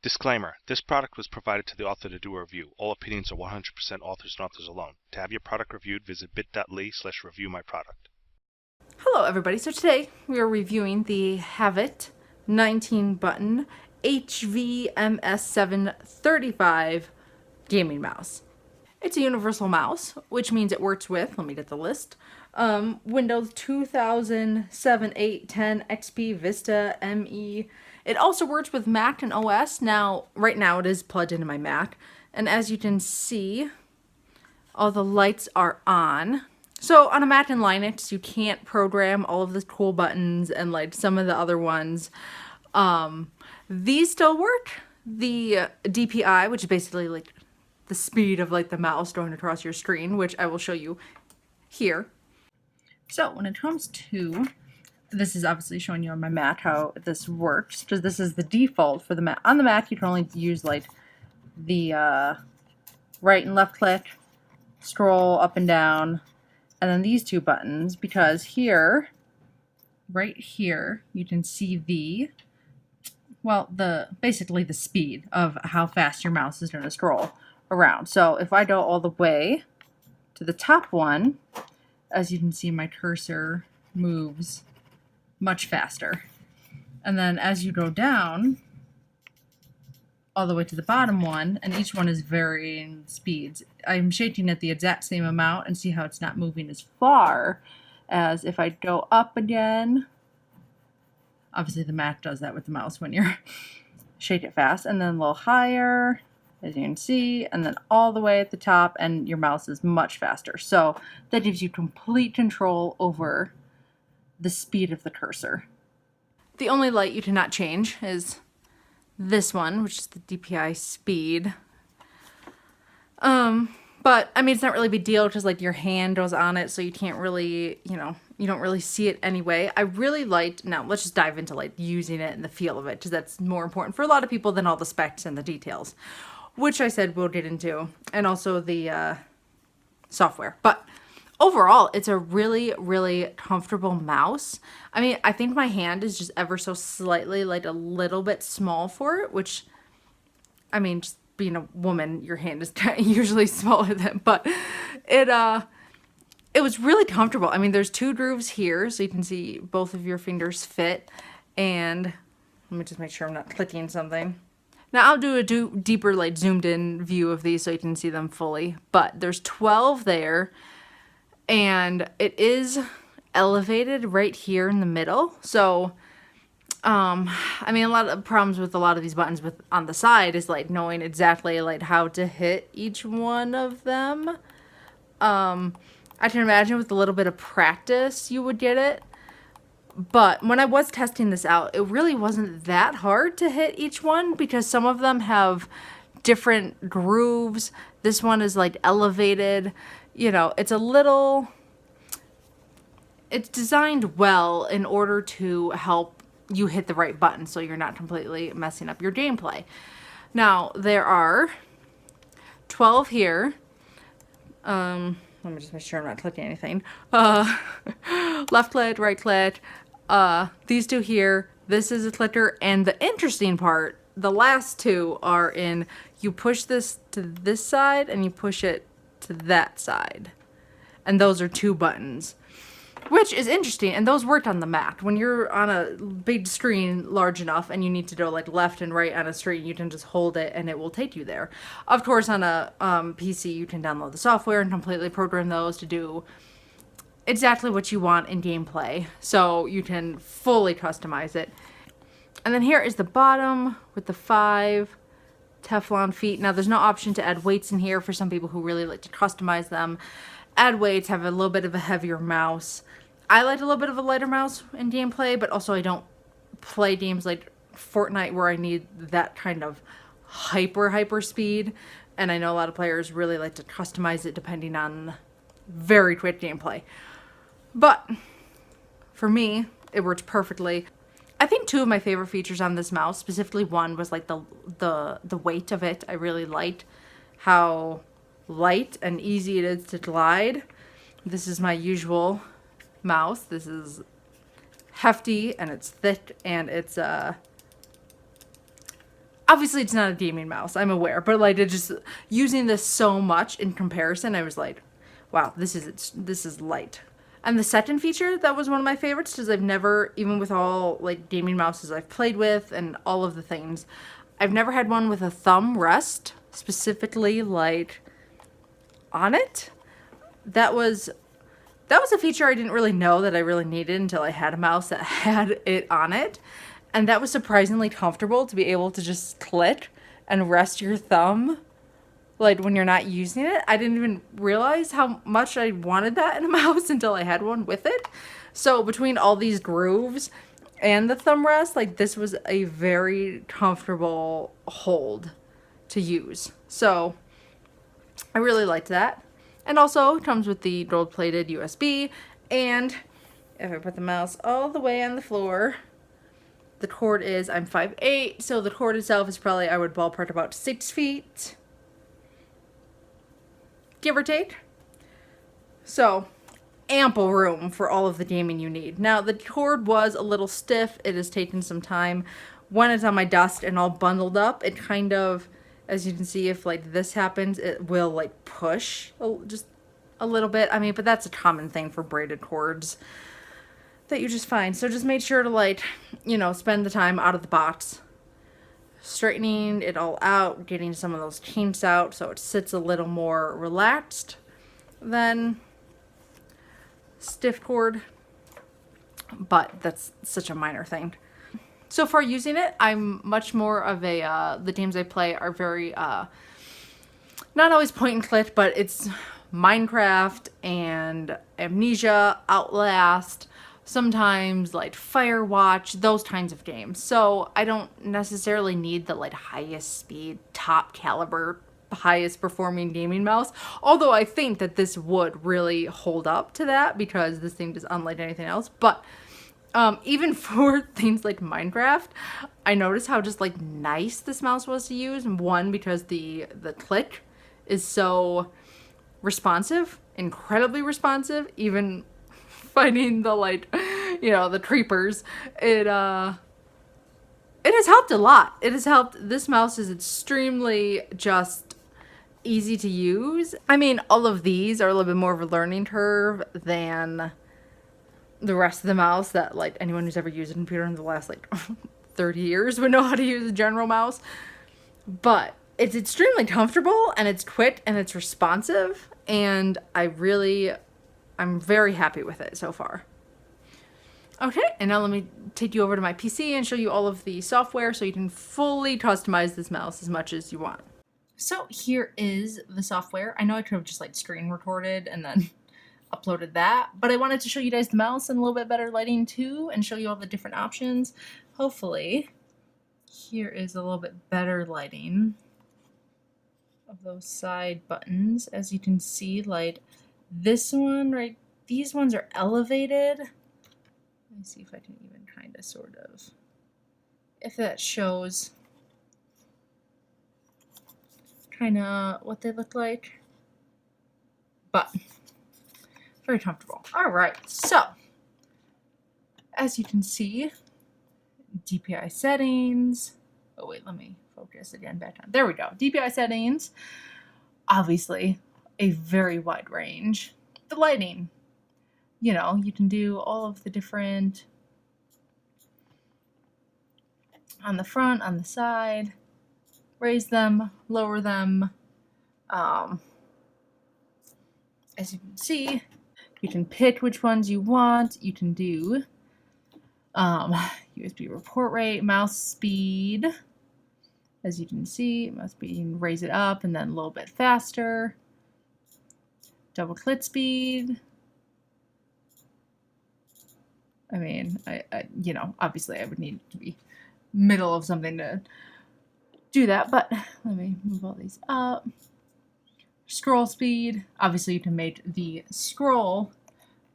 Disclaimer: this product was provided to the author to do a review. All opinions are 100% authors and authors alone. To have your product reviewed, visit bit.ly/reviewmyproduct. Hello everybody, so today we are reviewing the HAVIT 19 button HV-MS735 gaming mouse. It's a universal mouse, which means it works with, let me get the list, Windows 2007, 8, 10, XP, Vista, ME. It also works with Mac and OS. Now, right now it is plugged into my Mac, and as you can see, all the lights are on. So on a Mac and Linux, you can't program all of the cool buttons and like some of the other ones. These still work. The DPI, which is basically like the speed of like the mouse going across your screen, which I will show you here. So when it comes to, this is obviously showing you on my Mac how this works, because this is the default for the Mac. On the Mac, you can only use like the right and left click, scroll up and down, and then these two buttons, because here, right here, you can see the, well, basically the speed of how fast your mouse is going to scroll around. So if I go all the way to the top one, as you can see, my cursor moves much faster. And then as you go down all the way to the bottom one, and each one is varying speeds, I'm shaking it the exact same amount, and see how it's not moving as far as if I go up again. Obviously the Mac does that with the mouse when you're shake it fast, and then a little higher, as you can see, and then all the way at the top, and your mouse is much faster. So that gives you complete control over the speed of the cursor. The only light you cannot change is this one, which is the DPI speed. But I mean, it's not really a big deal because like your hand goes on it, so you can't really, you don't really see it anyway. I really liked, now let's just dive into like using it and the feel of it, because that's more important for a lot of people than all the specs and the details, which I said we'll get into, and also the software. But overall, it's a really, really comfortable mouse. I mean, I think my hand is just ever so slightly, like a little bit small for it, which, I mean, just being a woman, your hand is usually smaller than, but it was really comfortable. I mean, there's two grooves here, so you can see both of your fingers fit, and let me just make sure I'm not clicking something. Now I'll do a deeper, like zoomed in view of these so you can see them fully, but there's 12 there, and it is elevated right here in the middle. So I mean, a lot of problems with a lot of these buttons on the side is like knowing exactly like how to hit each one of them. I can imagine with a little bit of practice you would get it. But when I was testing this out, it really wasn't that hard to hit each one, because some of them have different grooves. This one is like elevated. It's designed well in order to help you hit the right button so you're not completely messing up your gameplay. Now, there are 12 here. Let me just make sure I'm not clicking anything. Left click, right click. These two here. This is a clicker, and the interesting part, the last two are in, you push this to this side and you push it to that side. And those are two buttons, which is interesting, and those worked on the Mac. When you're on a big screen large enough and you need to go like left and right on a screen, you can just hold it and it will take you there. Of course, on a PC, you can download the software and completely program those to do exactly what you want in gameplay, so you can fully customize it. And then here is the bottom with the 5 Teflon feet. Now, there's no option to add weights in here for some people who really like to customize them. Add weights, have a little bit of a heavier mouse. I like a little bit of a lighter mouse in gameplay, but also I don't play games like Fortnite where I need that kind of hyper speed. And I know a lot of players really like to customize it depending on very quick gameplay. But for me, it worked perfectly. I think two of my favorite features on this mouse, specifically one, was like the weight of it. I really liked how light and easy it is to glide. This is my usual mouse. This is hefty and it's thick and it's obviously it's not a gaming mouse, I'm aware, but like, it just, using this so much in comparison, I was like, wow, this is light. And the second feature that was one of my favorites, because I've never, even with all like gaming mouses I've played with and all of the things, I've never had one with a thumb rest specifically like on it. That was a feature I didn't really know that I really needed until I had a mouse that had it on it. And that was surprisingly comfortable to be able to just click and rest your thumb like when you're not using it. I didn't even realize how much I wanted that in a mouse until I had one with it. So between all these grooves and the thumb rest, like this was a very comfortable hold to use. So I really liked that. And also it comes with the gold-plated USB. And if I put the mouse all the way on the floor, the cord is, I'm 5'8", so the cord itself is probably, I would ballpark about 6 feet. Give or take. So, ample room for all of the gaming you need. Now, the cord was a little stiff. It has taken some time. When it's on my desk and all bundled up, it kind of, as you can see, if like this happens, it will like push just a little bit. I mean, but that's a common thing for braided cords that you just find. So just make sure to like, you know, spend the time out of the box straightening it all out, getting some of those kinks out so it sits a little more relaxed than stiff cord, but that's such a minor thing. So far using it, I'm much more of a, the games I play are very, not always point and click, but it's Minecraft and Amnesia, Outlast, sometimes like Firewatch, those kinds of games. So I don't necessarily need the like highest speed, top caliber, highest performing gaming mouse. Although I think that this would really hold up to that because this thing is unlike anything else. But even for things like Minecraft, I noticed how just like nice this mouse was to use. One, because the click is so responsive, incredibly responsive, even fighting the like, you know, the creepers. It has helped a lot. It has helped. This mouse is extremely just easy to use. I mean, all of these are a little bit more of a learning curve than the rest of the mouse that like anyone who's ever used a computer in the last like 30 years would know how to use a general mouse. But it's extremely comfortable and it's quick and it's responsive, and I'm very happy with it so far. Okay, and now let me take you over to my PC and show you all of the software so you can fully customize this mouse as much as you want. So here is the software. I know I could have just like screen recorded and then uploaded that, but I wanted to show you guys the mouse in a little bit better lighting too and show you all the different options. Hopefully, here is a little bit better lighting of those side buttons. As you can see, like this one, right? These ones are elevated. Let me see if I can even kind of sort of, if that shows kind of what they look like. But very comfortable. All right, so as you can see, DPI settings. Oh wait, let me focus again back on. There we go. DPI settings. Obviously, a very wide range. The lighting, you know, you can do all of the different on the front, on the side, raise them, lower them. As you can see, you can pick which ones you want. You can do USB report rate, mouse speed. As you can see, mouse speed, you can raise it up and then a little bit faster. Double click speed. I mean, I you know, obviously I would need to be middle of something to do that, but let me move all these up. Scroll speed. Obviously you can make the scroll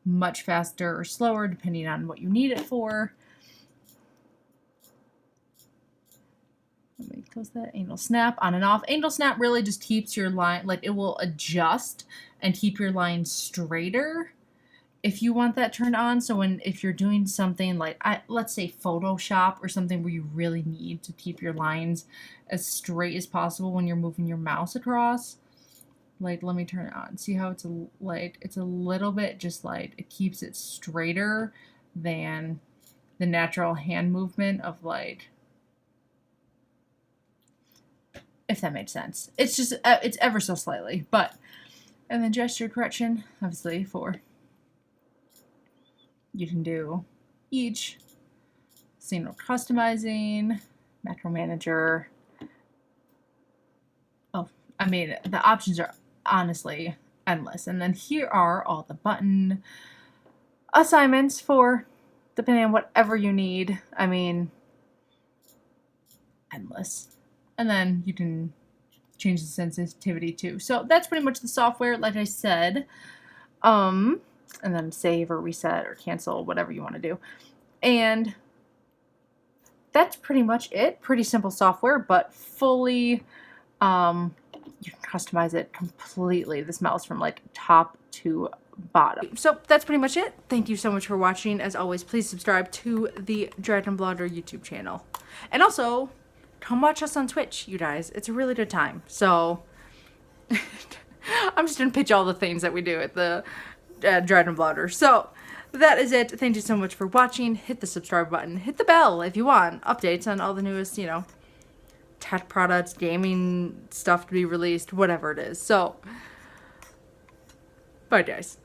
much faster or slower depending on what you need it for. Let me close that. Angle snap on and off. Angle snap really just keeps your line, like it will adjust and keep your line straighter if you want that turned on, so if you're doing something like, let's say Photoshop or something where you really need to keep your lines as straight as possible when you're moving your mouse across, like, let me turn it on. See how it's it's a little bit just like, it keeps it straighter than the natural hand movement of like, if that made sense. It's just, it's ever so slightly, but, and then gesture correction, obviously, for, you can do each, scene customizing, macro manager. Oh, I mean, the options are honestly endless. And then here are all the button assignments for, depending on whatever you need. I mean, endless. And then you can change the sensitivity too. So that's pretty much the software, like I said. And then save or reset or cancel, whatever you want to do. And that's pretty much it. Pretty simple software, but fully, you can customize it completely, this mouse, from like top to bottom. So that's pretty much it. Thank you so much for watching. As always, please subscribe to the Dragon Blogger YouTube channel. And also, come watch us on Twitch, you guys. It's a really good time. So, I'm just going to pitch all the things that we do at the Dragon Blogger. So, that is it. Thank you so much for watching. Hit the subscribe button. Hit the bell if you want updates on all the newest, tech products, gaming stuff to be released, whatever it is. So, bye guys.